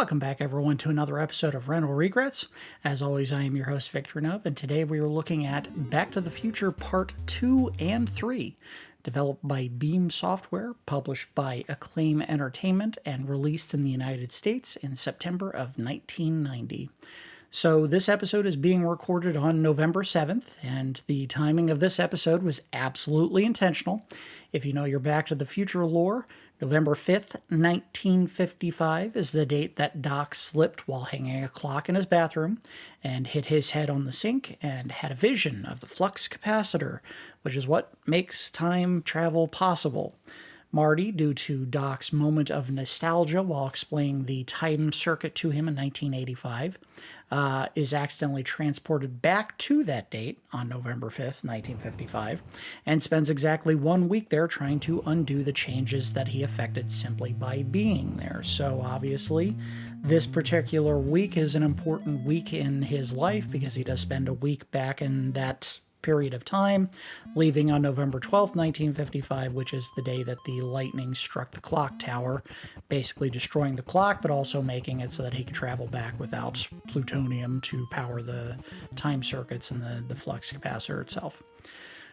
Welcome back, everyone, to another episode of Rental Regrets. As always, I am your host, Victor Nubb, and today we are looking at Back to the Future Part 2 and 3, developed by Beam Software, published by Acclaim Entertainment, and released in the United States in September of 1990. So this episode is being recorded on November 7th, and the timing of this episode was absolutely intentional. If you know your Back to the Future lore, November 5th, 1955 is the date that Doc slipped while hanging a clock in his bathroom and hit his head on the sink and had a vision of the flux capacitor, which is what makes time travel possible. Marty, due to Doc's moment of nostalgia while explaining the time circuit to him in 1985, is accidentally transported back to that date on November 5th, 1955, and spends exactly 1 week there trying to undo the changes that he effected simply by being there. So obviously, this particular week is an important week in his life because he does spend a week back in that period of time, leaving on November 12th, 1955, which is the day that the lightning struck the clock tower, basically destroying the clock, but also making it so that he could travel back without plutonium to power the time circuits and the flux capacitor itself.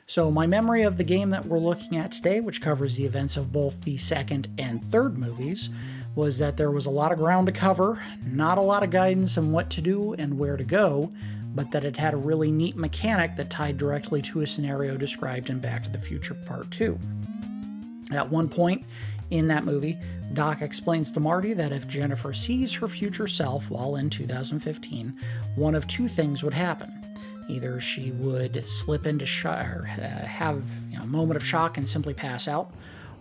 So my memory of the game that we're looking at today, which covers the events of both the second and third movies, was that there was a lot of ground to cover, not a lot of guidance on what to do and where to go, but that it had a really neat mechanic that tied directly to a scenario described in Back to the Future Part 2. At one point in that movie, Doc explains to Marty that if Jennifer sees her future self while in 2015, one of two things would happen. Either she would slip into or have a moment of shock and simply pass out,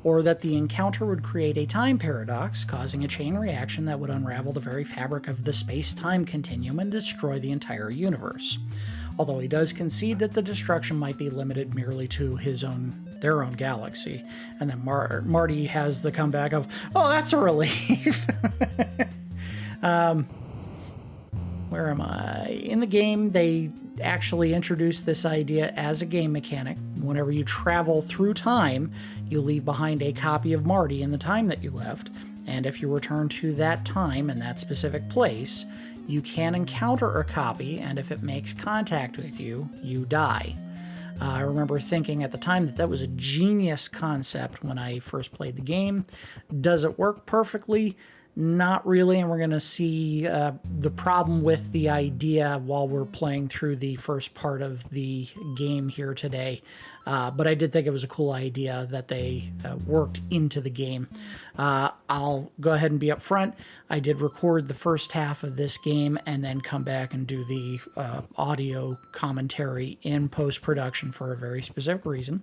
or that the encounter would create a time paradox, causing a chain reaction that would unravel the very fabric of the space-time continuum and destroy the entire universe. Although he does concede that the destruction might be limited merely to their own galaxy. And then Marty has the comeback of, "Oh, that's a relief." Where am I? In the game, they actually introduce this idea as a game mechanic. Whenever you travel through time, you leave behind a copy of Marty in the time that you left, and if you return to that time and that specific place, you can encounter a copy, and if it makes contact with you, you die. I remember thinking at the time that was a genius concept when I first played the game. Does it work perfectly? Not really, and we're going to see the problem with the idea while we're playing through the first part of the game here today. But I did think it was a cool idea that they worked into the game. I'll go ahead and be up front. I did record the first half of this game and then come back and do the audio commentary in post-production for a very specific reason.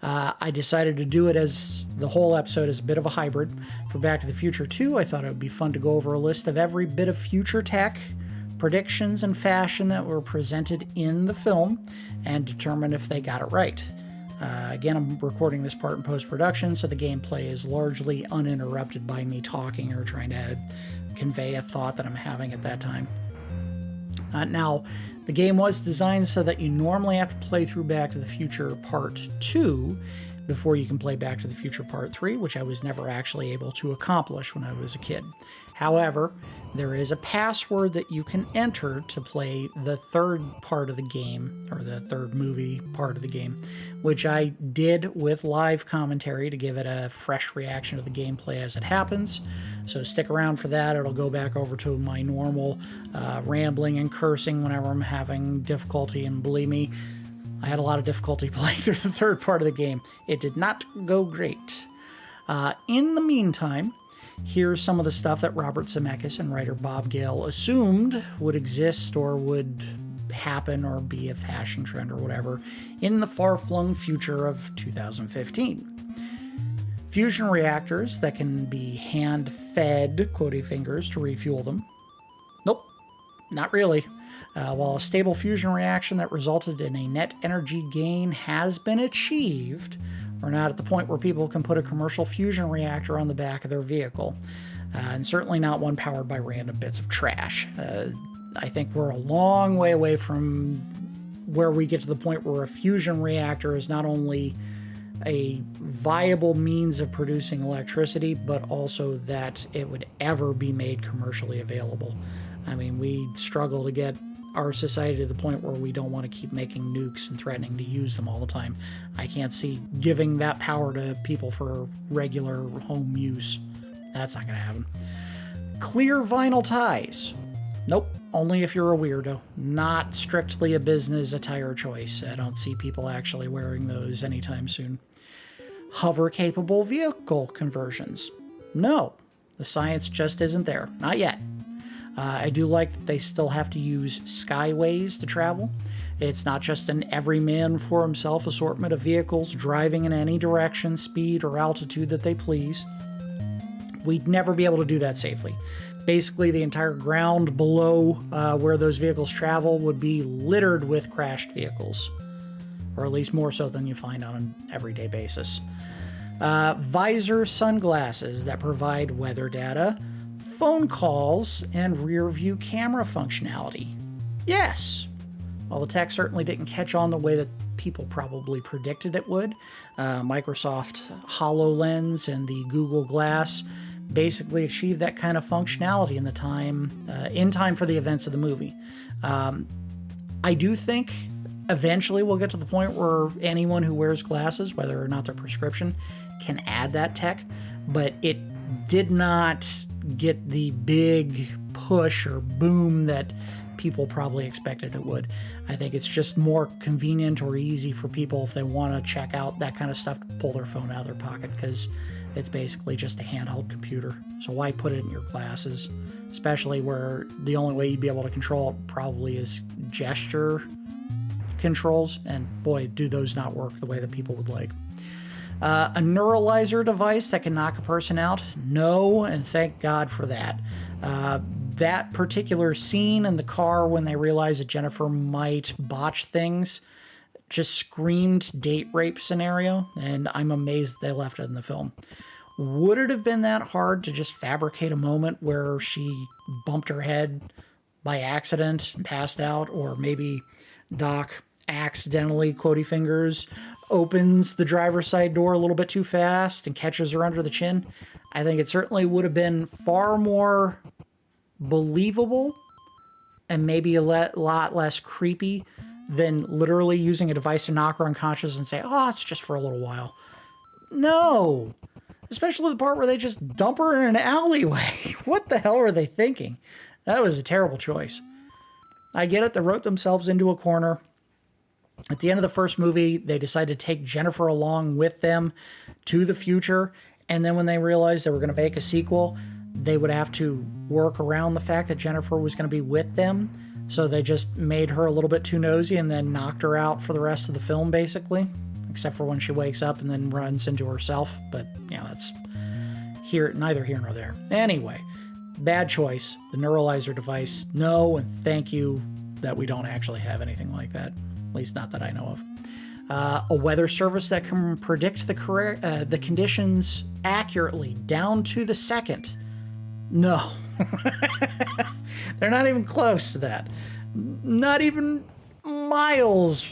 I decided to do it as the whole episode is a bit of a hybrid. For Back to the Future 2, I thought it would be fun to go over a list of every bit of future tech, predictions, and fashion that were presented in the film and determine if they got it right. Again, I'm recording this part in post-production, so the gameplay is largely uninterrupted by me talking or trying to convey a thought that I'm having at that time. Now, the game was designed so that you normally have to play through Back to the Future Part 2 before you can play Back to the Future Part 3, which I was never actually able to accomplish when I was a kid. However, there is a password that you can enter to play the third part of the game, or the third movie part of the game, which I did with live commentary to give it a fresh reaction to the gameplay as it happens. So stick around for that. It'll go back over to my normal rambling and cursing whenever I'm having difficulty, and believe me, I had a lot of difficulty playing through the third part of the game. It did not go great. In the meantime, here's some of the stuff that Robert Zemeckis and writer Bob Gale assumed would exist or would happen or be a fashion trend or whatever in the far-flung future of 2015. Fusion reactors that can be hand-fed, quotey fingers, to refuel them. Nope, not really. While a stable fusion reaction that resulted in a net energy gain has been achieved, we're not at the point where people can put a commercial fusion reactor on the back of their vehicle, and certainly not one powered by random bits of trash. I think we're a long way away from where we get to the point where a fusion reactor is not only a viable means of producing electricity, but also that it would ever be made commercially available. I mean, we struggle to get our society to the point where we don't want to keep making nukes and threatening to use them all the time. I can't see giving that power to people for regular home use. That's not going to happen. Clear vinyl ties. Nope, only if you're a weirdo. Not strictly a business attire choice. I don't see people actually wearing those anytime soon. Hover-capable vehicle conversions. No, the science just isn't there. Not yet. I do like that they still have to use skyways to travel. It's not just an every man for himself assortment of vehicles driving in any direction, speed, or altitude that they please. We'd never be able to do that safely. Basically, the entire ground below where those vehicles travel would be littered with crashed vehicles, or at least more so than you find on an everyday basis. Visor sunglasses that provide weather data, phone calls, and rear view camera functionality. Yes! While the tech certainly didn't catch on the way that people probably predicted it would, Microsoft HoloLens and the Google Glass basically achieved that kind of functionality in time for the events of the movie. I do think eventually we'll get to the point where anyone who wears glasses, whether or not they're prescription, can add that tech, but it did not get the big push or boom that people probably expected it would. I think it's just more convenient or easy for people if they want to check out that kind of stuff to pull their phone out of their pocket, because it's basically just a handheld computer. So why put it in your glasses? Especially where the only way you'd be able to control it probably is gesture controls, and boy, do those not work the way that people would like. A neuralizer device that can knock a person out? No, and thank God for that. That particular scene in the car when they realized that Jennifer might botch things just screamed date rape scenario, and I'm amazed they left it in the film. Would it have been that hard to just fabricate a moment where she bumped her head by accident and passed out, or maybe Doc accidentally, quotey fingers, opens the driver's side door a little bit too fast and catches her under the chin? I think it certainly would have been far more believable and maybe a lot less creepy than literally using a device to knock her unconscious and say, oh, it's just for a little while. No! Especially the part where they just dump her in an alleyway. What the hell are they thinking? That was a terrible choice. I get it, they wrote themselves into a corner. At the end of the first movie, they decided to take Jennifer along with them to the future, and then when they realized they were going to make a sequel, they would have to work around the fact that Jennifer was going to be with them, so they just made her a little bit too nosy and then knocked her out for the rest of the film, basically, except for when she wakes up and then runs into herself, but, you know, that's neither here nor there. Anyway, bad choice. The neuralizer device, no, and thank you that we don't actually have anything like that. At least not that I know of. A weather service that can predict the conditions accurately, down to the second. No. They're not even close to that. Not even miles,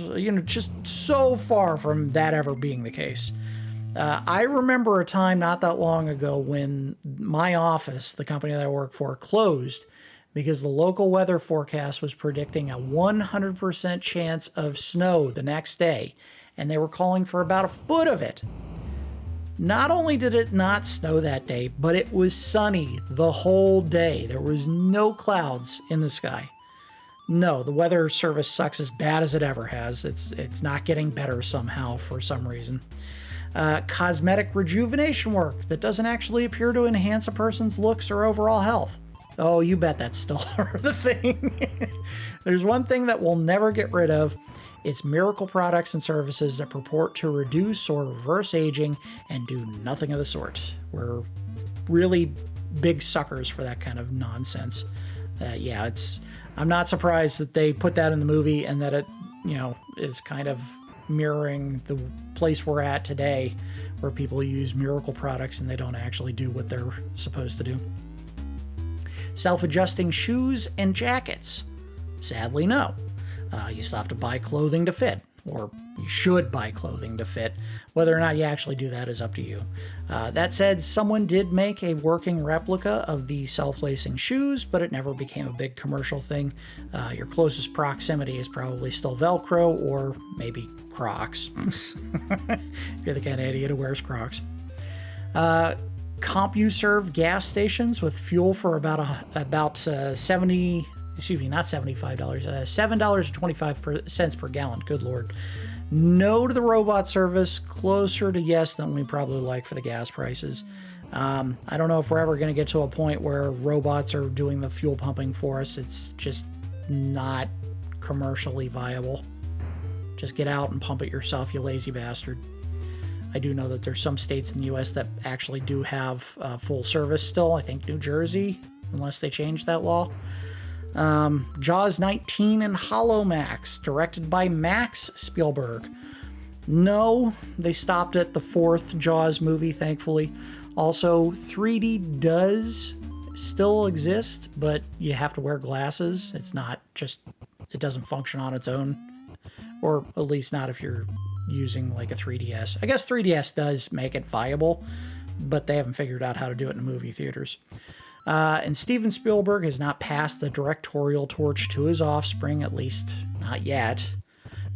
just so far from that ever being the case. I remember a time not that long ago when my office, the company that I work for, closed because the local weather forecast was predicting a 100% chance of snow the next day, and they were calling for about a foot of it. Not only did it not snow that day, but it was sunny the whole day. There was no clouds in the sky. No, the weather service sucks as bad as it ever has. It's not getting better somehow for some reason. Cosmetic rejuvenation work that doesn't actually appear to enhance a person's looks or overall health. Oh, you bet that's still the thing. There's one thing that we'll never get rid of. It's miracle products and services that purport to reduce or reverse aging and do nothing of the sort. We're really big suckers for that kind of nonsense. I'm not surprised that they put that in the movie and that it, is kind of mirroring the place we're at today, where people use miracle products and they don't actually do what they're supposed to do. Self-adjusting shoes and jackets. Sadly, no. You still have to buy clothing to fit. or you should buy clothing to fit. Whether or not you actually do that is up to you. That said, someone did make a working replica of the self-lacing shoes, but it never became a big commercial thing. Your closest proximity is probably still Velcro or maybe Crocs. If you're the kind of idiot who wears Crocs. CompuServe gas stations with fuel for about 70, excuse me, not $75, $7.25 per gallon. Good Lord. No to the robot service, closer to yes than we probably like for the gas prices. I don't know if we're ever going to get to a point where robots are doing the fuel pumping for us. It's just not commercially viable. Just get out and pump it yourself, you lazy bastard. I do know that there's some states in the U.S. that actually do have full service still. I think New Jersey, unless they change that law. Jaws 19 and Hollow-Max, directed by Max Spielberg. No, they stopped at the 4th Jaws movie, thankfully. Also, 3D does still exist, but you have to wear glasses. It's not just, it doesn't function on its own. Or at least not if you're using like a 3DS. I guess 3DS does make it viable, but they haven't figured out how to do it in movie theaters. And Steven Spielberg has not passed the directorial torch to his offspring, at least not yet.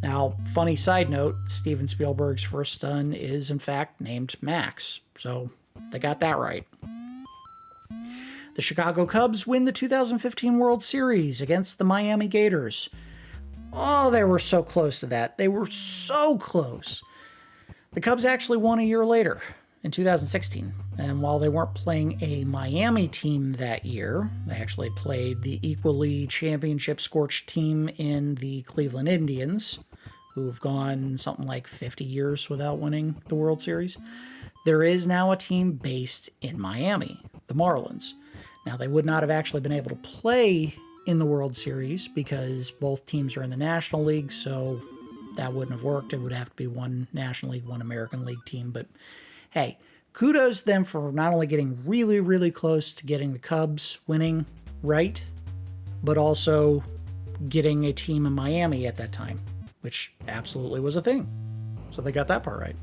Now, funny side note, Steven Spielberg's first son is in fact named Max, so they got that right. The Chicago Cubs win the 2015 World Series against the Miami Gators. Oh, they were so close to that. They were so close. The Cubs actually won a year later, in 2016. And while they weren't playing a Miami team that year, they actually played the equally championship-scorched team in the Cleveland Indians, who've gone something like 50 years without winning the World Series. There is now a team based in Miami, the Marlins. Now, they would not have actually been able to play in the World Series because both teams are in the National League, so that wouldn't have worked. It would have to be one National League, one American League team. But hey, kudos to them for not only getting really, really close to getting the Cubs winning right, but also getting a team in Miami at that time, which absolutely was a thing. So they got that part right.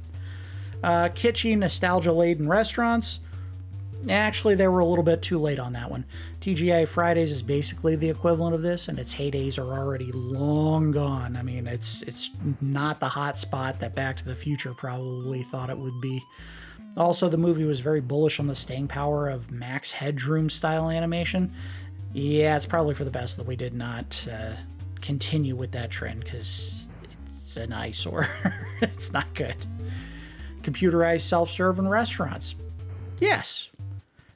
Kitschy, nostalgia-laden restaurants. Actually, they were a little bit too late on that one. TGI Fridays is basically the equivalent of this, and its heydays are already long gone. I mean, it's not the hot spot that Back to the Future probably thought it would be. Also, the movie was very bullish on the staying power of Max Headroom-style animation. Yeah, it's probably for the best that we did not continue with that trend, because it's an eyesore. It's not good. Computerized self-serve in restaurants. Yes.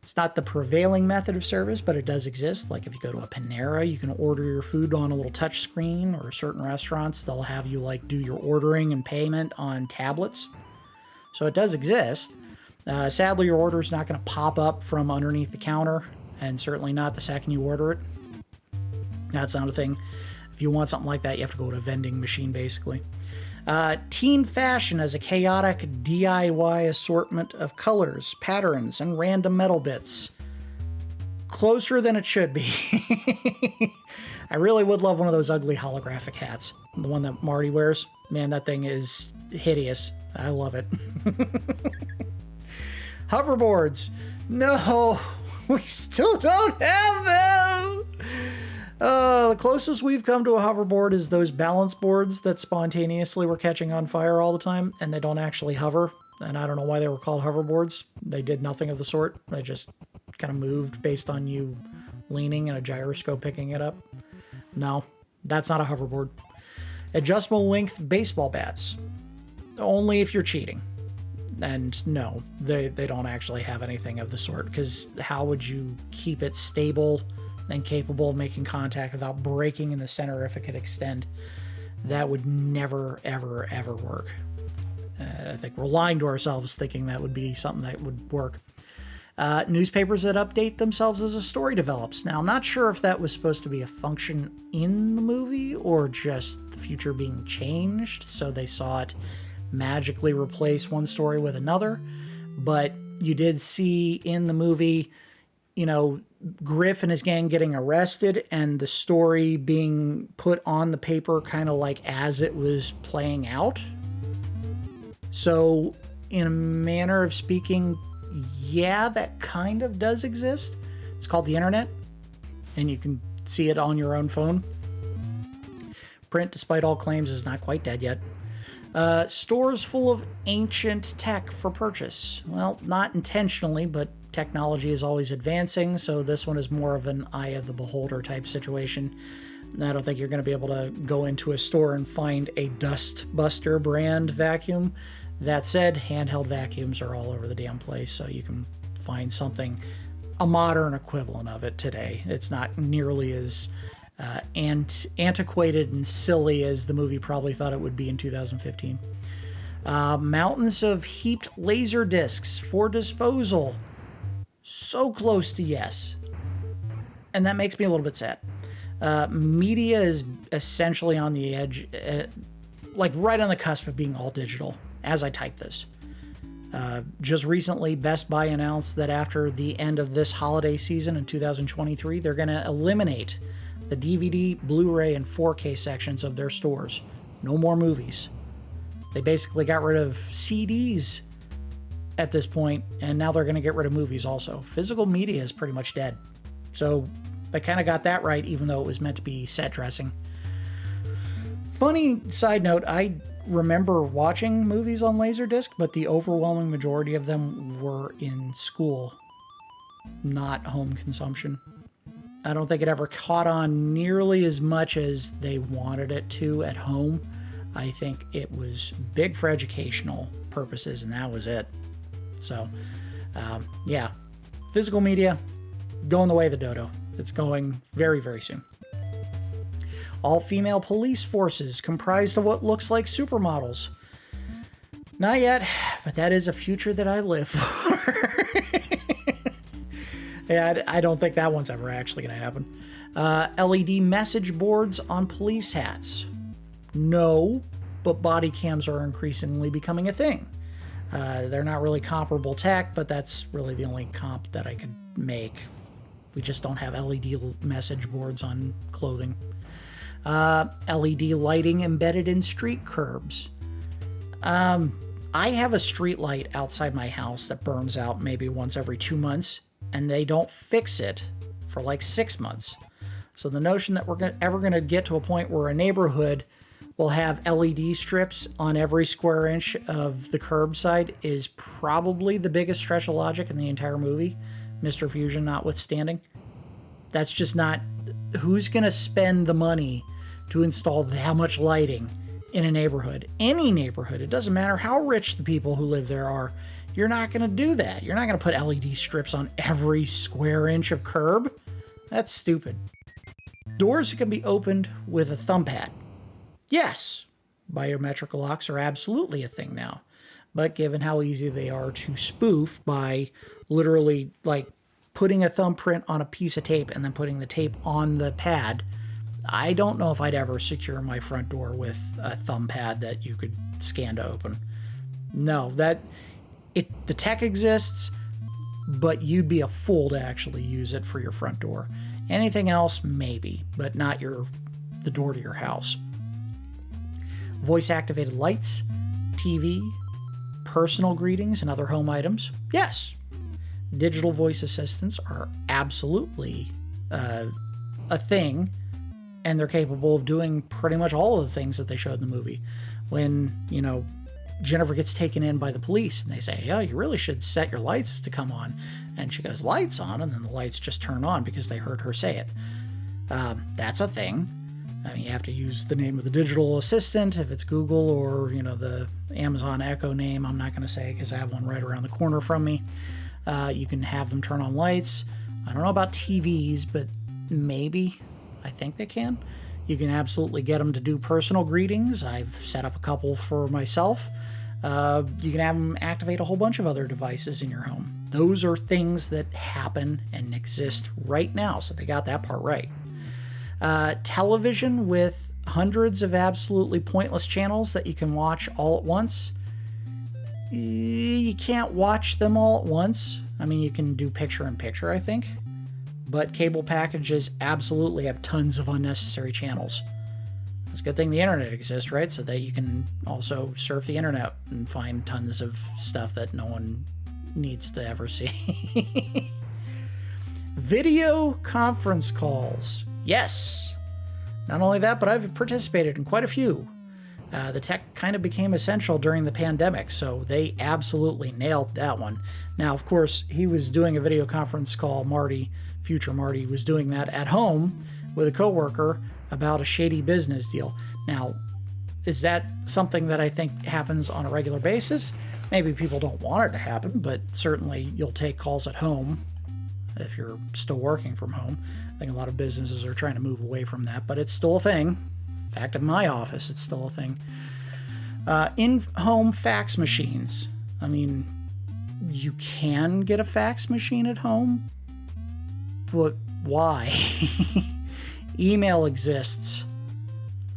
It's not the prevailing method of service, but it does exist. Like if you go to a Panera, you can order your food on a little touch screen, or certain restaurants, they'll have you like do your ordering and payment on tablets. So it does exist. Sadly, your order is not going to pop up from underneath the counter, and certainly not the second you order it. That's not a thing. If you want something like that, you have to go to a vending machine, basically. Teen fashion as a chaotic DIY assortment of colors, patterns, and random metal bits. Closer than it should be. I really would love one of those ugly holographic hats. The one that Marty wears. Man, that thing is hideous. I love it. Hoverboards. No, we still don't have them. The closest we've come to a hoverboard is those balance boards that spontaneously were catching on fire all the time, and they don't actually hover. And I don't know why they were called hoverboards. They did nothing of the sort. They just kind of moved based on you leaning and a gyroscope picking it up. No, that's not a hoverboard. Adjustable length baseball bats. Only if you're cheating. And no, they don't actually have anything of the sort, because how would you keep it stable and capable of making contact without breaking in the center if it could extend? That would never, ever, ever work. I think we're lying to ourselves thinking that would be something that would work. Newspapers that update themselves as a story develops. Now, I'm not sure if that was supposed to be a function in the movie or just the future being changed, so they saw it magically replace one story with another. But you did see in the movie, Griff and his gang getting arrested and the story being put on the paper kind of like as it was playing out. So in a manner of speaking, yeah, that kind of does exist. It's called the internet, and you can see it on your own phone. Print, despite all claims, is not quite dead yet. Stores full of ancient tech for purchase. Well, not intentionally, but technology is always advancing, so this one is more of an eye of the beholder type situation. I don't think you're going to be able to go into a store and find a Dust Buster brand vacuum. That said, handheld vacuums are all over the damn place, so you can find something, a modern equivalent of it today. It's not nearly as antiquated and silly as the movie probably thought it would be in 2015. Mountains of heaped laser discs for disposal. So close to yes. And that makes me a little bit sad. Media is essentially on the edge, like right on the cusp of being all digital as I type this. Just recently, Best Buy announced that after the end of this holiday season in 2023, they're going to eliminate the DVD, Blu-ray, and 4K sections of their stores. No more movies. They basically got rid of CDs at this point, and now they're going to get rid of movies also. Physical media is pretty much dead. So they kind of got that right, even though it was meant to be set dressing. Funny side note, I remember watching movies on Laserdisc, but the overwhelming majority of them were in school, not home consumption. I don't think it ever caught on nearly as much as they wanted it to at home. I think it was big for educational purposes, and that was it. So, yeah, physical media going the way of the dodo. It's going very, very soon. All-female police forces comprised of what looks like supermodels. Not yet, but that is a future that I live for. Yeah, I don't think that one's ever actually going to happen. LED message boards on police hats. No, but body cams are increasingly becoming a thing. They're not really comparable tech, but that's really the only comp that I could make. We just don't have LED message boards on clothing. LED lighting embedded in street curbs. I have a street light outside my house that burns out maybe once every 2 months, and they don't fix it for like 6 months. So the notion that we're ever going to get to a point where a neighborhood will have LED strips on every square inch of the curbside is probably the biggest stretch of logic in the entire movie, Mr. Fusion notwithstanding. That's just not... Who's going to spend the money to install that much lighting in a neighborhood? Any neighborhood. It doesn't matter how rich the people who live there are. You're not going to do that. You're not going to put LED strips on every square inch of curb. That's stupid. Doors can be opened with a thumb pad. Yes, biometric locks are absolutely a thing now. But given how easy they are to spoof by literally like putting a thumbprint on a piece of tape and then putting the tape on the pad, I don't know if I'd ever secure my front door with a thumb pad that you could scan to open. No, the tech exists, but you'd be a fool to actually use it for your front door. Anything else, maybe, but not the door to your house. Voice-activated lights, TV, personal greetings, and other home items. Yes, digital voice assistants are absolutely a thing, and they're capable of doing pretty much all of the things that they showed in the movie. When, Jennifer gets taken in by the police, and they say, yeah, you really should set your lights to come on. And she goes, lights on? And then the lights just turn on because they heard her say it. That's a thing. I mean, you have to use the name of the digital assistant, if it's Google or, the Amazon Echo name. I'm not going to say because I have one right around the corner from me. You can have them turn on lights. I don't know about TVs, but maybe. I think they can. You can absolutely get them to do personal greetings. I've set up a couple for myself. You can have them activate a whole bunch of other devices in your home. Those are things that happen and exist right now, so they got that part right. Television with hundreds of absolutely pointless channels that you can watch all at once. You can't watch them all at once. I mean, you can do picture-in-picture, I think. But cable packages absolutely have tons of unnecessary channels. It's a good thing the internet exists, right? So that you can also surf the internet and find tons of stuff that no one needs to ever see. Video conference calls. Yes. Not only that, but I've participated in quite a few. The tech kind of became essential during the pandemic, so they absolutely nailed that one. Now, of course, he was doing a video conference call, Marty, future Marty, was doing that at home with a coworker about a shady business deal. Now, is that something that I think happens on a regular basis? Maybe people don't want it to happen, but certainly you'll take calls at home if you're still working from home. I think a lot of businesses are trying to move away from that, but it's still a thing. In fact, in my office, it's still a thing. In-home fax machines. I mean, you can get a fax machine at home, but why? Email exists.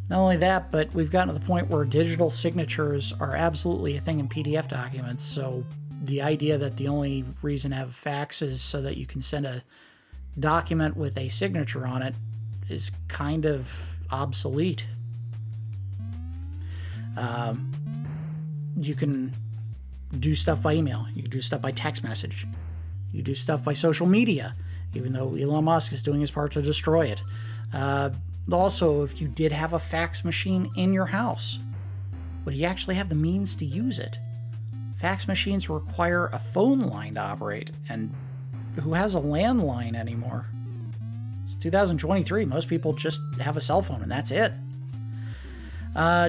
Not only that, but we've gotten to the point where digital signatures are absolutely a thing in PDF documents, so the idea that the only reason to have a fax is so that you can send a document with a signature on it is kind of obsolete. You can do stuff by email. You can do stuff by text message. You do stuff by social media, even though Elon Musk is doing his part to destroy it. Also, if you did have a fax machine in your house, would you actually have the means to use it? Fax machines require a phone line to operate, and who has a landline anymore? It's 2023. Most people just have a cell phone, and that's it.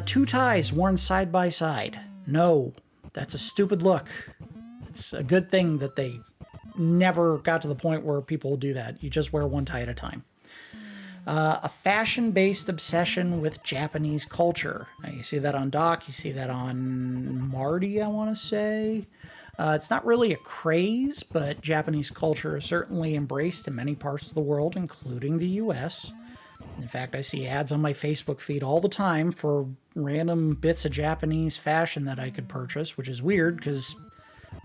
Two ties worn side by side. No, that's a stupid look. It's a good thing that they never got to the point where people do that. You just wear one tie at a time. A fashion-based obsession with Japanese culture. Now, you see that on Doc. You see that on Marty, I want to say. It's not really a craze, but Japanese culture is certainly embraced in many parts of the world, including the U.S. In fact, I see ads on my Facebook feed all the time for random bits of Japanese fashion that I could purchase, which is weird because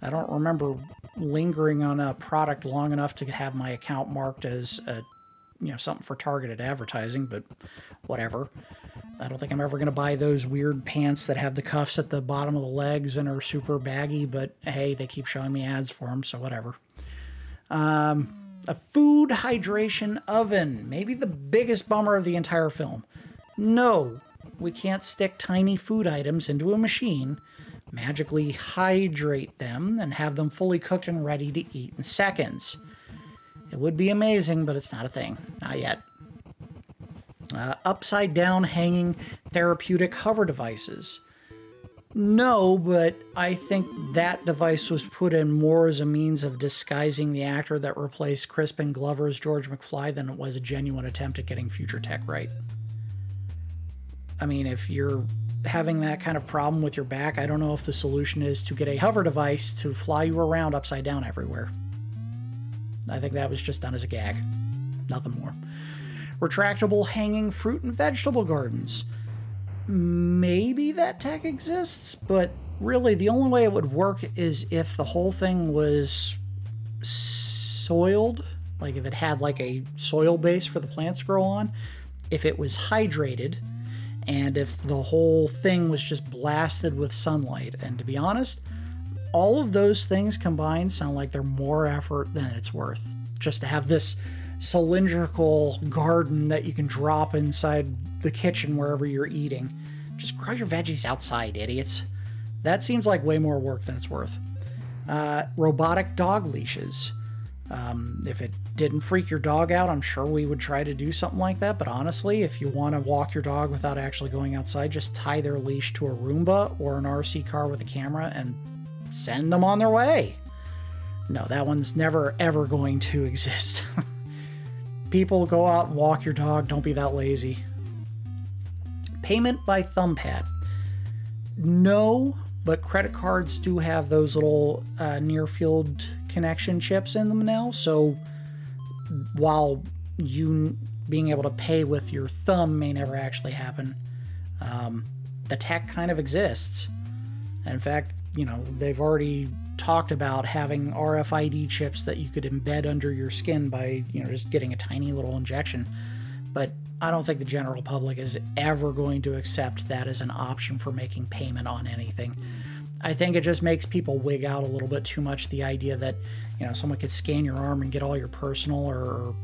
I don't remember lingering on a product long enough to have my account marked as something for targeted advertising, but whatever. I don't think I'm ever going to buy those weird pants that have the cuffs at the bottom of the legs and are super baggy, but hey, they keep showing me ads for them, so whatever. A food hydration oven. Maybe the biggest bummer of the entire film. No, we can't stick tiny food items into a machine, magically hydrate them, and have them fully cooked and ready to eat in seconds. It would be amazing, but it's not a thing. Not yet. Upside down hanging therapeutic hover devices. No, but I think that device was put in more as a means of disguising the actor that replaced Crispin Glover's George McFly than it was a genuine attempt at getting future tech right. I mean, if you're having that kind of problem with your back, I don't know if the solution is to get a hover device to fly you around upside down everywhere. I think that was just done as a gag. Nothing more. Retractable hanging fruit and vegetable gardens. Maybe that tech exists, but really the only way it would work is if the whole thing was soiled, like if it had like a soil base for the plants to grow on, if it was hydrated, and if the whole thing was just blasted with sunlight. And to be honest, all of those things combined sound like they're more effort than it's worth. Just to have this cylindrical garden that you can drop inside the kitchen wherever you're eating. Just grow your veggies outside, idiots. That seems like way more work than it's worth. Robotic dog leashes. If it didn't freak your dog out, I'm sure we would try to do something like that. But honestly, if you want to walk your dog without actually going outside, just tie their leash to a Roomba or an RC car with a camera and send them on their way. No, that one's never, ever going to exist. People, go out and walk your dog. Don't be that lazy. Payment by thumbpad. No, but credit cards do have those little near-field connection chips in them now. So while you being able to pay with your thumb may never actually happen, the tech kind of exists. And in fact, they've already talked about having RFID chips that you could embed under your skin by, just getting a tiny little injection. But I don't think the general public is ever going to accept that as an option for making payment on anything. I think it just makes people wig out a little bit too much, the idea that, someone could scan your arm and get all your personal or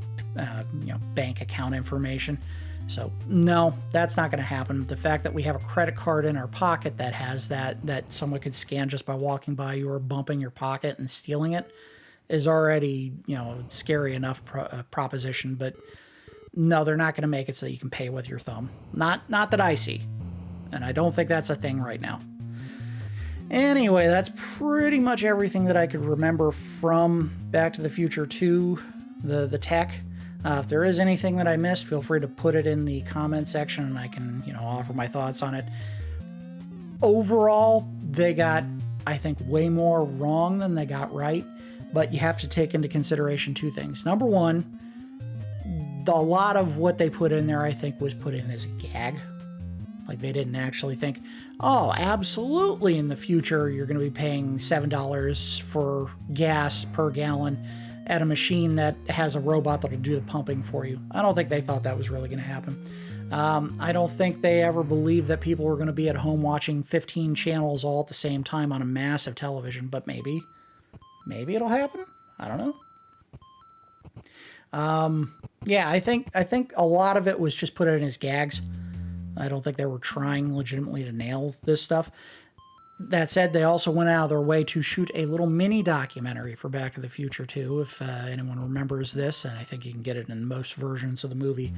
bank account information. So no, that's not going to happen. The fact that we have a credit card in our pocket that has that someone could scan just by walking by you or bumping your pocket and stealing it is already, scary enough proposition. But no, they're not going to make it so you can pay with your thumb. Not that I see. And I don't think that's a thing right now. Anyway, that's pretty much everything that I could remember from Back to the Future 2, the tech. If there is anything that I missed, feel free to put it in the comment section and I can, offer my thoughts on it. Overall, they got, I think, way more wrong than they got right, but you have to take into consideration two things. Number one, a lot of what they put in there, I think, was put in as a gag. Like, they didn't actually think, oh, absolutely, in the future, you're going to be paying $7 for gas per gallon at a machine that has a robot that'll do the pumping for you. I don't think they thought that was really going to happen. I don't think they ever believed that people were going to be at home watching 15 channels all at the same time on a massive television, but maybe it'll happen. I don't know. Yeah, I think a lot of it was just put in as gags. I don't think they were trying legitimately to nail this stuff. That said, they also went out of their way to shoot a little mini documentary for Back to the Future 2, if anyone remembers this, and I think you can get it in most versions of the movie,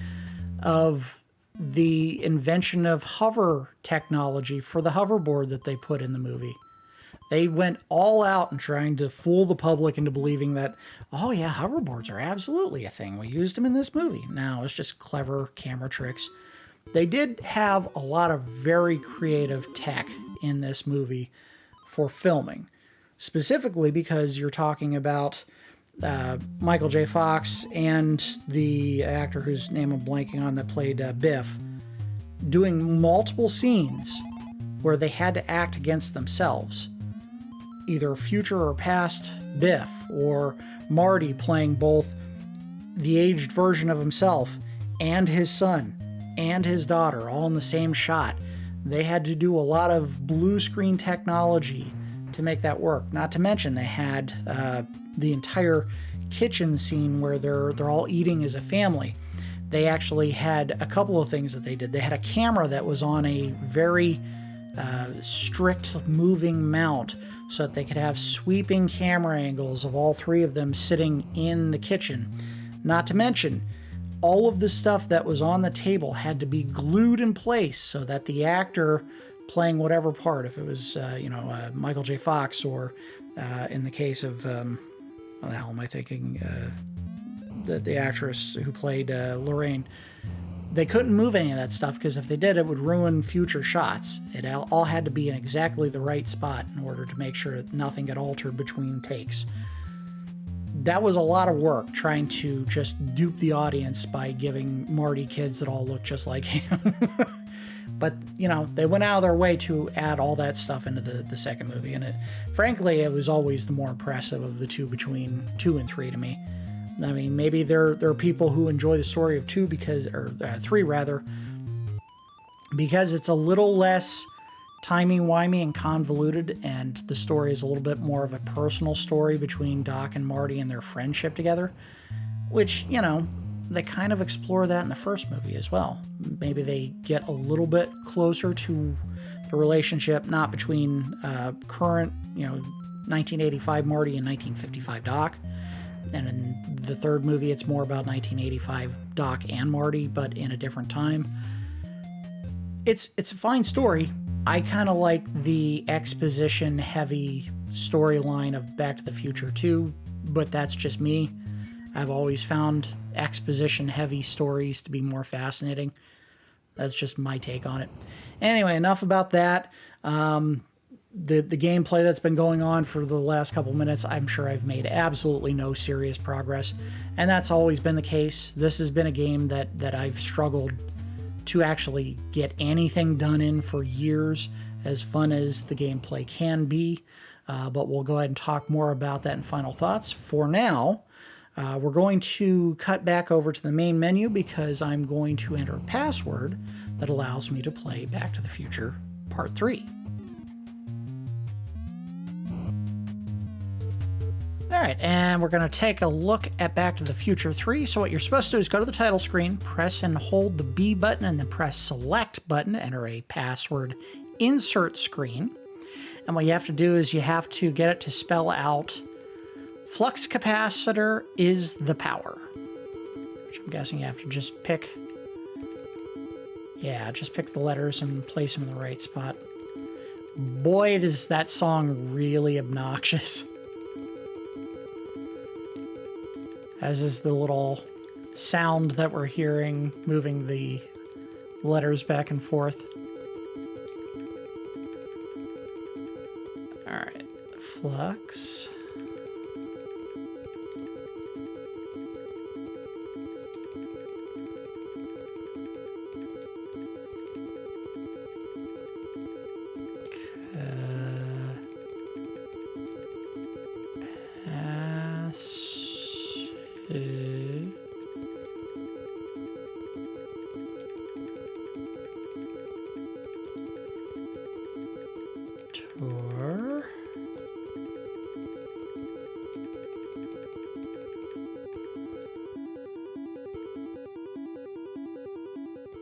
of the invention of hover technology for the hoverboard that they put in the movie. They went all out in trying to fool the public into believing that, oh yeah, hoverboards are absolutely a thing. We used them in this movie. No, it's just clever camera tricks. They did have a lot of very creative tech in this movie for filming, specifically because you're talking about Michael J. Fox and the actor whose name I'm blanking on that played Biff, doing multiple scenes where they had to act against themselves, either future or past Biff, or Marty playing both the aged version of himself and his son and his daughter all in the same shot. They had to do a lot of blue screen technology to make that work. Not to mention they had the entire kitchen scene where they're all eating as a family. They actually had a couple of things that they did. They had a camera that was on a very strict moving mount so that they could have sweeping camera angles of all three of them sitting in the kitchen. Not to mention, all of the stuff that was on the table had to be glued in place so that the actor playing whatever part, if it was, Michael J. Fox, or in the case of, what the hell am I thinking, the actress who played Lorraine, they couldn't move any of that stuff because if they did, it would ruin future shots. It all had to be in exactly the right spot in order to make sure that nothing got altered between takes. That was a lot of work trying to just dupe the audience by giving Marty kids that all look just like him. But, they went out of their way to add all that stuff into the second movie. And frankly, it was always the more impressive of the two between 2 and 3 to me. I mean, maybe there are people who enjoy the story of 3 because it's a little less timey-wimey and convoluted, and the story is a little bit more of a personal story between Doc and Marty and their friendship together, which, they kind of explore that in the first movie as well. Maybe they get a little bit closer to the relationship, not between current, 1985 Marty and 1955 Doc, and in the third movie it's more about 1985 Doc and Marty, but in a different time. It's a fine story. I kind of like the exposition-heavy storyline of Back to the Future 2, but that's just me. I've always found exposition-heavy stories to be more fascinating. That's just my take on it. Anyway, enough about that. The gameplay that's been going on for the last couple minutes, I'm sure I've made absolutely no serious progress, and that's always been the case. This has been a game that I've struggled to actually get anything done in for years, as fun as the gameplay can be. but we'll go ahead and talk more about that in final thoughts. For now, we're going to cut back over to the main menu because I'm going to enter a password that allows me to play Back to the Future Part 3. All right, and we're going to take a look at Back to the Future 3. So what you're supposed to do is go to the title screen, press and hold the B button, and then press Select button, enter a password insert screen. And what you have to do is you have to get it to spell out flux capacitor is the power. Which I'm guessing you have to just pick. Yeah, just pick the letters and place them in the right spot. Boy, is that song really obnoxious. As is the little sound that we're hearing moving the letters back and forth. All right, flux.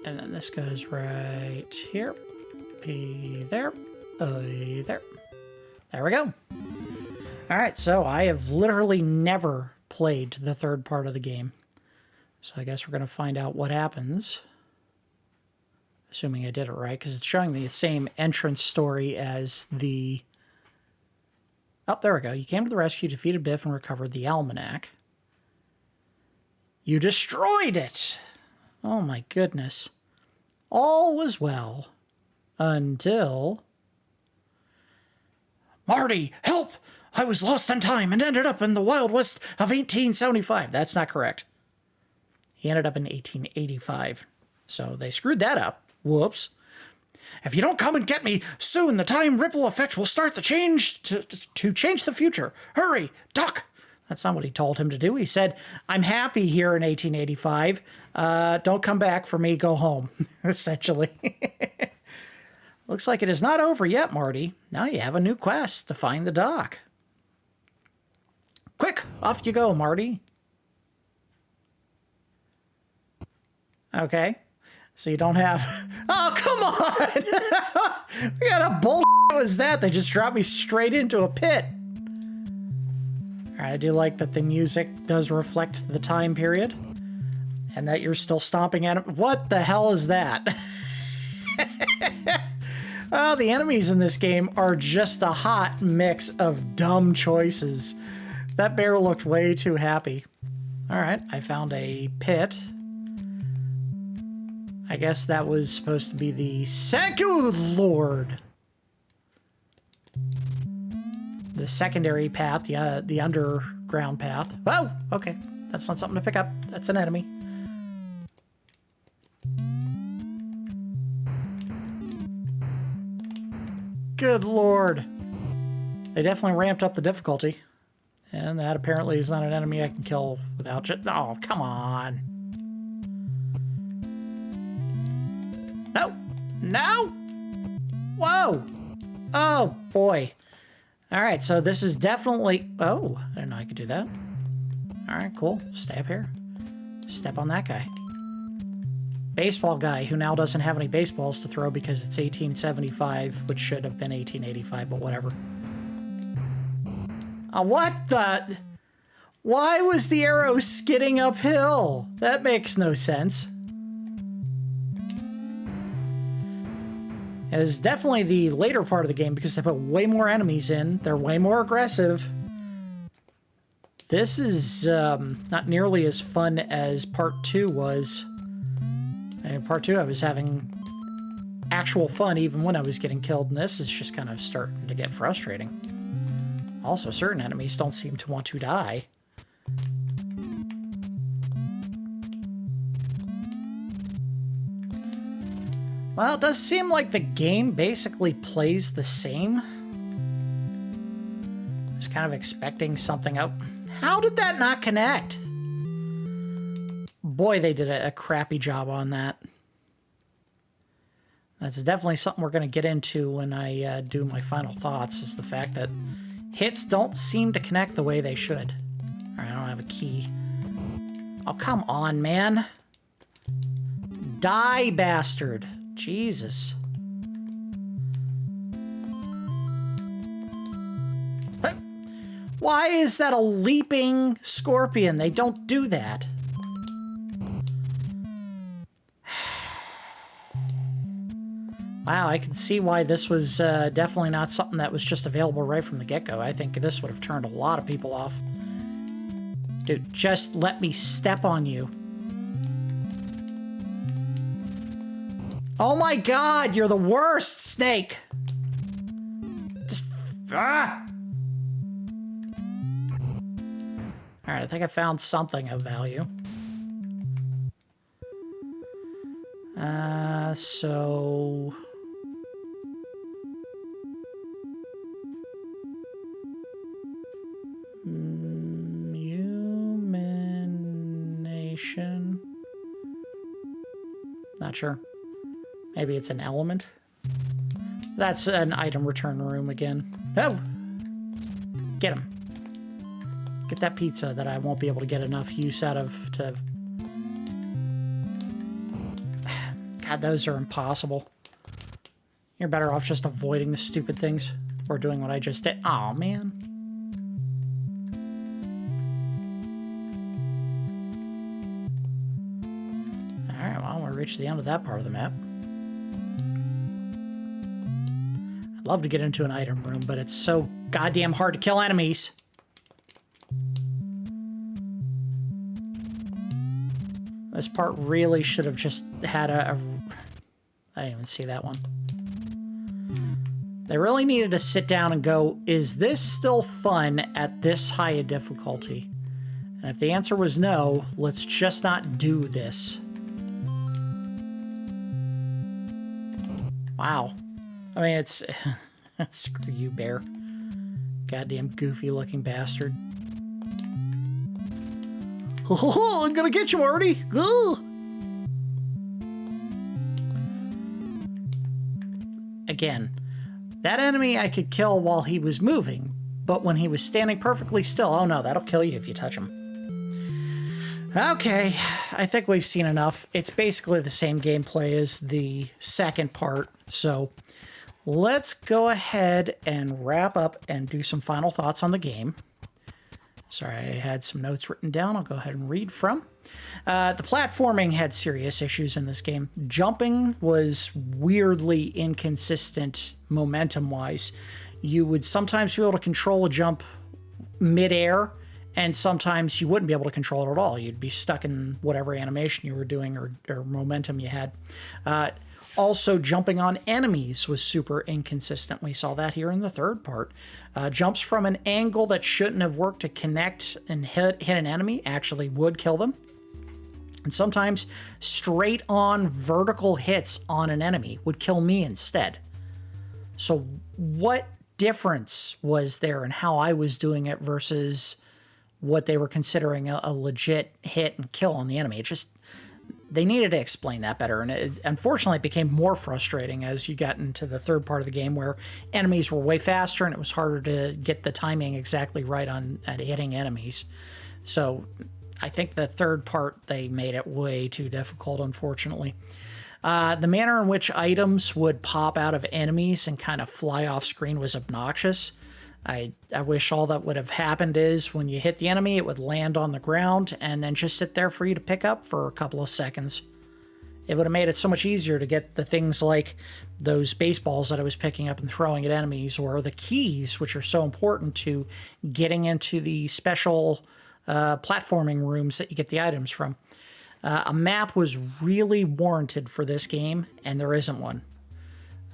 And then this goes right here. P there. There. There we go. All right, so I have literally never played the third part of the game. So I guess we're going to find out what happens. Assuming I did it right, because it's showing the same entrance story as the... Oh, there we go. You came to the rescue, defeated Biff, and recovered the Almanac. You destroyed it! Oh my goodness. All was well. Until... Marty, help! I was lost in time and ended up in the Wild West of 1875. That's not correct. He ended up in 1885. So they screwed that up. Whoops. If you don't come and get me, soon the time ripple effect will start the change to change the future. Hurry, duck! That's not what he told him to do. He said, I'm happy here in 1885. Don't come back for me. Go home, essentially. Looks like it is not over yet, Marty. Now you have a new quest to find the dock. Quick, off you go, Marty. Okay. So you don't have... Oh, come on! What kind of bullshit was that? They just dropped me straight into a pit. All right, I do like that the music does reflect the time period. And that you're still stomping at him. What the hell is that? Oh, the enemies in this game are just a hot mix of dumb choices. That bear looked way too happy. All right, I found a pit. I guess that was supposed to be the Good Lord. The secondary path, the underground path. Oh, okay. That's not something to pick up. That's an enemy. Good Lord. They definitely ramped up the difficulty. And that apparently is not an enemy I can kill without... Oh, come on. No. No! Whoa! Oh, boy. All right, so this is definitely... Oh, I didn't know I could do that. All right, cool. Stay up here. Step on that guy. Baseball guy who now doesn't have any baseballs to throw because it's 1875, which should have been 1885, but whatever. What the... Why was the arrow skidding uphill? That makes no sense. It is definitely the later part of the game because they put way more enemies in. They're way more aggressive. This is not nearly as fun as Part 2 was. In Part 2, I was having actual fun even when I was getting killed, and this is just kind of starting to get frustrating. Also, certain enemies don't seem to want to die. Well, it does seem like the game basically plays the same. kind of expecting something out. How did that not connect? Boy, they did a crappy job on that. That's definitely something we're going to get into when I do my final thoughts, is the fact that hits don't seem to connect the way they should. All right, I don't have a key. Oh, come on, man. Die, bastard. Jesus. Why is that a leaping scorpion? They don't do that. Wow, I can see why this was definitely not something that was just available right from the get-go. I think this would have turned a lot of people off. Dude, just let me step on you. Oh my god, you're the worst, Snake! Just... ah! Alright, I think I found something of value. So... Humanation. Not sure. Maybe it's an element. That's an item return room again. Oh! Get him. Get that pizza that I won't be able to get enough use out of to... God, those are impossible. You're better off just avoiding the stupid things. Or doing what I just did. Aw, man. Alright, well, we'll reach the end of that part of the map. I'd love to get into an item room, but it's so goddamn hard to kill enemies. This part really should have just had a... I didn't even see that one. They really needed to sit down and go, is this still fun at this high a difficulty? And if the answer was no, let's just not do this. Wow. I mean, it's... Screw you, bear. Goddamn goofy-looking bastard. I'm gonna get you, Marty! Ugh. Again, that enemy I could kill while he was moving, but when he was standing perfectly still, oh no, that'll kill you if you touch him. Okay, I think we've seen enough. It's basically the same gameplay as the second part, so let's go ahead and wrap up and do some final thoughts on the game. Sorry, I had some notes written down. I'll go ahead and read from. The platforming had serious issues in this game. Jumping was weirdly inconsistent momentum-wise. You would sometimes be able to control a jump mid-air, and sometimes you wouldn't be able to control it at all. You'd be stuck in whatever animation you were doing or momentum you had. Also, jumping on enemies was super inconsistent. We saw that here in the third part. Jumps from an angle that shouldn't have worked to connect and hit an enemy actually would kill them. And sometimes straight-on vertical hits on an enemy would kill me instead. So what difference was there in how I was doing it versus what they were considering a legit hit and kill on the enemy? It just... They needed to explain that better, and unfortunately it became more frustrating as you got into the third part of the game where enemies were way faster and it was harder to get the timing exactly right at hitting enemies. So I think the third part, they made it way too difficult, unfortunately. The manner in which items would pop out of enemies and kind of fly off screen was obnoxious. I wish all that would have happened is when you hit the enemy, it would land on the ground and then just sit there for you to pick up for a couple of seconds. It would have made it so much easier to get the things like those baseballs that I was picking up and throwing at enemies, or the keys, which are so important to getting into the special platforming rooms that you get the items from. A map was really warranted for this game, and there isn't one.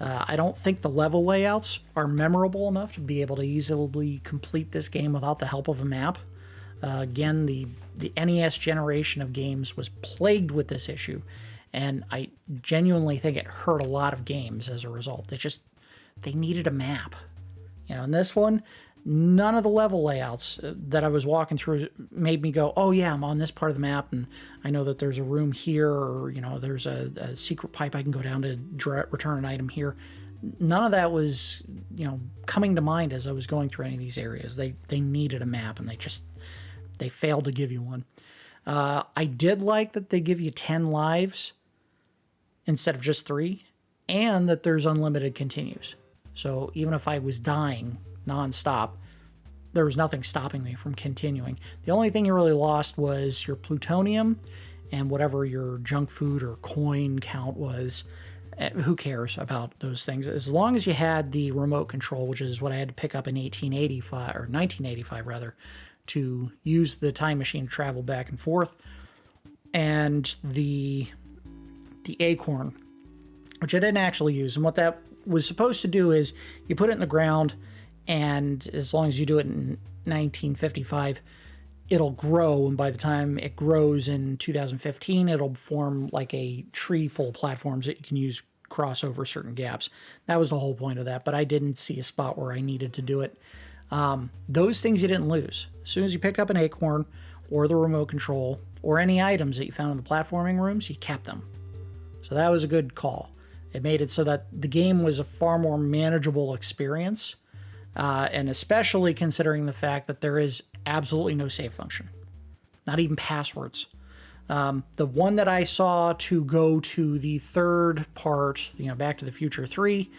I don't think the level layouts are memorable enough to be able to easily complete this game without the help of a map. Again, the NES generation of games was plagued with this issue, and I genuinely think it hurt a lot of games as a result. They needed a map. You know, in this one, None of the level layouts that I was walking through made me go, oh yeah, I'm on this part of the map, and I know that there's a room here, or there's a secret pipe I can go down to return an item here. None of that was coming to mind as I was going through any of these areas. They needed a map, and they failed to give you one. I did like that they give you 10 lives instead of just 3, and that there's unlimited continues. So even if I was dying nonstop, there was nothing stopping me from continuing. The only thing you really lost was your plutonium and whatever your junk food or coin count was. Who cares about those things? As long as you had the remote control, which is what I had to pick up in 1885 or 1985 rather, to use the time machine to travel back and forth, and the acorn, which I didn't actually use. And what that was supposed to do is you put it in the ground, and as long as you do it in 1955, it'll grow, and by the time it grows in 2015, it'll form like a tree full of platforms that you can use cross over certain gaps. That was the whole point of that, but I didn't see a spot where I needed to do it. Those things you didn't lose. As soon as you picked up an acorn or the remote control or any items that you found in the platforming rooms, you kept them. So that was a good call. It made it so that the game was a far more manageable experience, and especially considering the fact that there is absolutely no save function, not even passwords. The one that I saw to go to the third part, Back to the Future 3,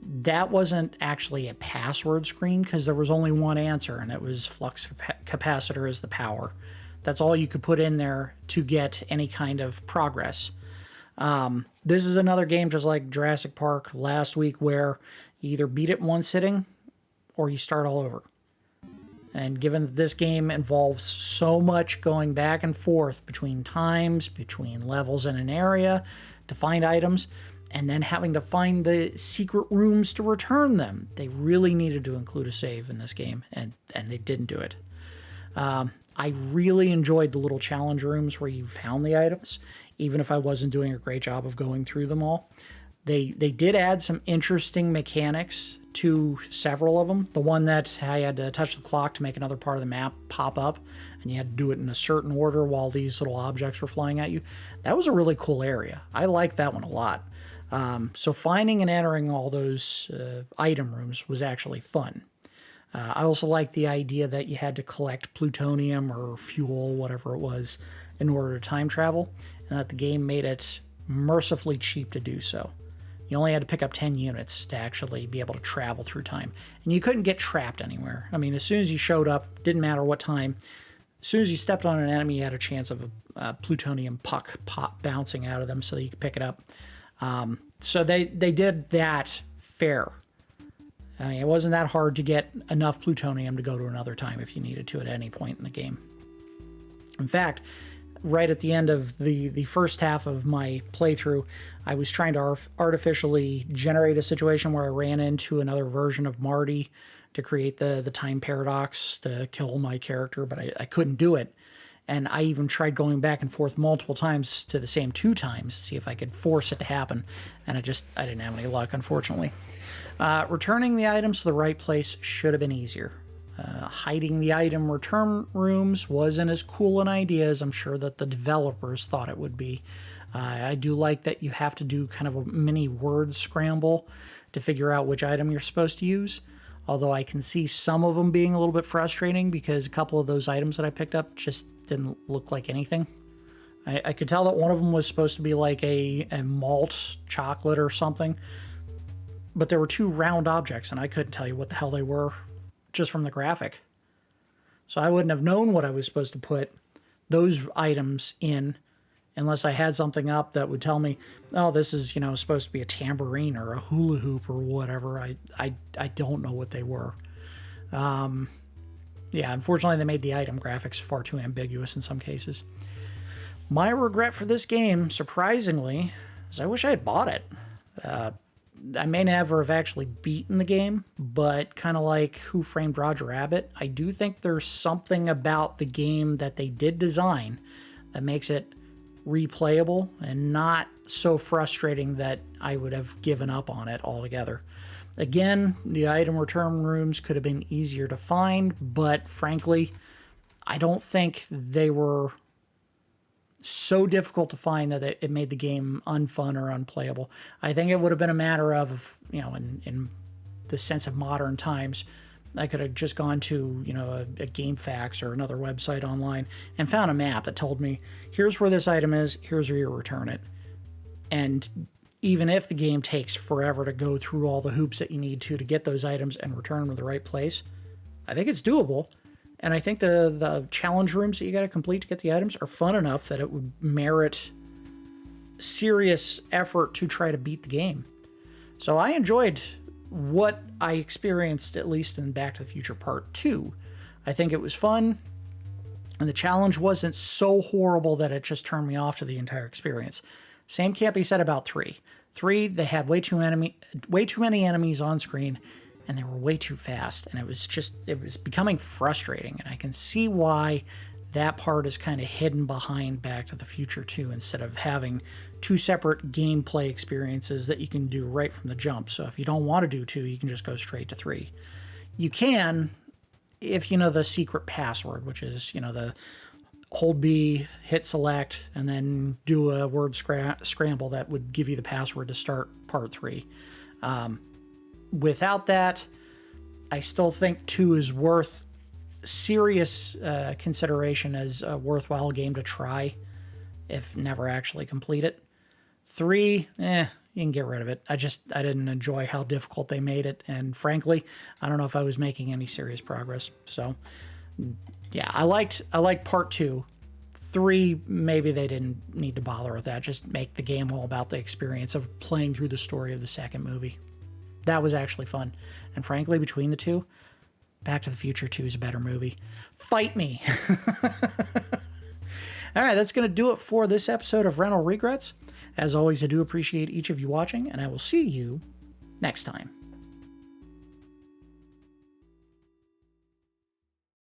that wasn't actually a password screen because there was only one answer, and it was flux capacitor is the power. That's all you could put in there to get any kind of progress. This is another game just like Jurassic Park last week where you either beat it in one sitting or you start all over. And given that this game involves so much going back and forth between times, between levels in an area to find items, and then having to find the secret rooms to return them, they really needed to include a save in this game, and they didn't do it. I really enjoyed the little challenge rooms where you found the items, even if I wasn't doing a great job of going through them all. They did add some interesting mechanics to several of them. The one that I had to touch the clock to make another part of the map pop up, and you had to do it in a certain order while these little objects were flying at you. That was a really cool area. I liked that one a lot. So finding and entering all those item rooms was actually fun. I also liked the idea that you had to collect plutonium or fuel, whatever it was, in order to time travel, and that the game made it mercifully cheap to do so. You only had to pick up 10 units to actually be able to travel through time. And you couldn't get trapped anywhere. I mean, as soon as you showed up, didn't matter what time, as soon as you stepped on an enemy, you had a chance of a plutonium puck pop bouncing out of them so that you could pick it up. So they did that fair. I mean, it wasn't that hard to get enough plutonium to go to another time if you needed to at any point in the game. In fact, right at the end of the first half of my playthrough, I was trying to artificially generate a situation where I ran into another version of Marty to create the time paradox to kill my character, but I couldn't do it. And I even tried going back and forth multiple times to the same 2 times to see if I could force it to happen. And I didn't have any luck, unfortunately. Returning the items to the right place should have been easier. Hiding the item return rooms wasn't as cool an idea as I'm sure that the developers thought it would be. I do like that you have to do kind of a mini word scramble to figure out which item you're supposed to use. Although I can see some of them being a little bit frustrating because a couple of those items that I picked up just didn't look like anything. I could tell that one of them was supposed to be like a malt chocolate or something. But there were 2 round objects and I couldn't tell you what the hell they were just from the graphic. So I wouldn't have known what I was supposed to put those items in unless I had something up that would tell me, oh, this is, supposed to be a tambourine or a hula hoop or whatever. I don't know what they were. Yeah, unfortunately they made the item graphics far too ambiguous in some cases. My regret for this game, surprisingly, is I wish I had bought it. I may never have actually beaten the game, but kind of like Who Framed Roger Rabbit, I do think there's something about the game that they did design that makes it replayable and not so frustrating that I would have given up on it altogether. Again, the item return rooms could have been easier to find, but frankly, I don't think they were so difficult to find that it made the game unfun or unplayable. I think it would have been a matter of, in the sense of modern times, I could have just gone to, a GameFAQs or another website online and found a map that told me, here's where this item is, here's where you return it. And even if the game takes forever to go through all the hoops that you need to get those items and return them to the right place, I think it's doable. And I think the challenge rooms that you got to complete to get the items are fun enough that it would merit serious effort to try to beat the game. So I enjoyed what I experienced, at least in Back to the Future Part 2. I think it was fun, and the challenge wasn't so horrible that it just turned me off to the entire experience. Same can't be said about 3. 3, they had way too many enemies on screen, and they were way too fast, and it was becoming frustrating, and I can see why that part is kind of hidden behind Back to the Future 2 instead of having 2 separate gameplay experiences that you can do right from the jump. So if you don't want to do 2, you can just go straight to 3. You can, if you know the secret password, which is, the hold B, hit select, and then do a word scramble that would give you the password to start part 3. Without that, I still think 2 is worth serious consideration as a worthwhile game to try, if never actually complete it. 3, you can get rid of it. I didn't enjoy how difficult they made it, and frankly, I don't know if I was making any serious progress. So, yeah, I liked part 2. 3, maybe they didn't need to bother with that. Just make the game all about the experience of playing through the story of the second movie. That was actually fun. And frankly, between the two, Back to the Future 2 is a better movie. Fight me! All right, that's going to do it for this episode of Rental Regrets. As always, I do appreciate each of you watching, and I will see you next time.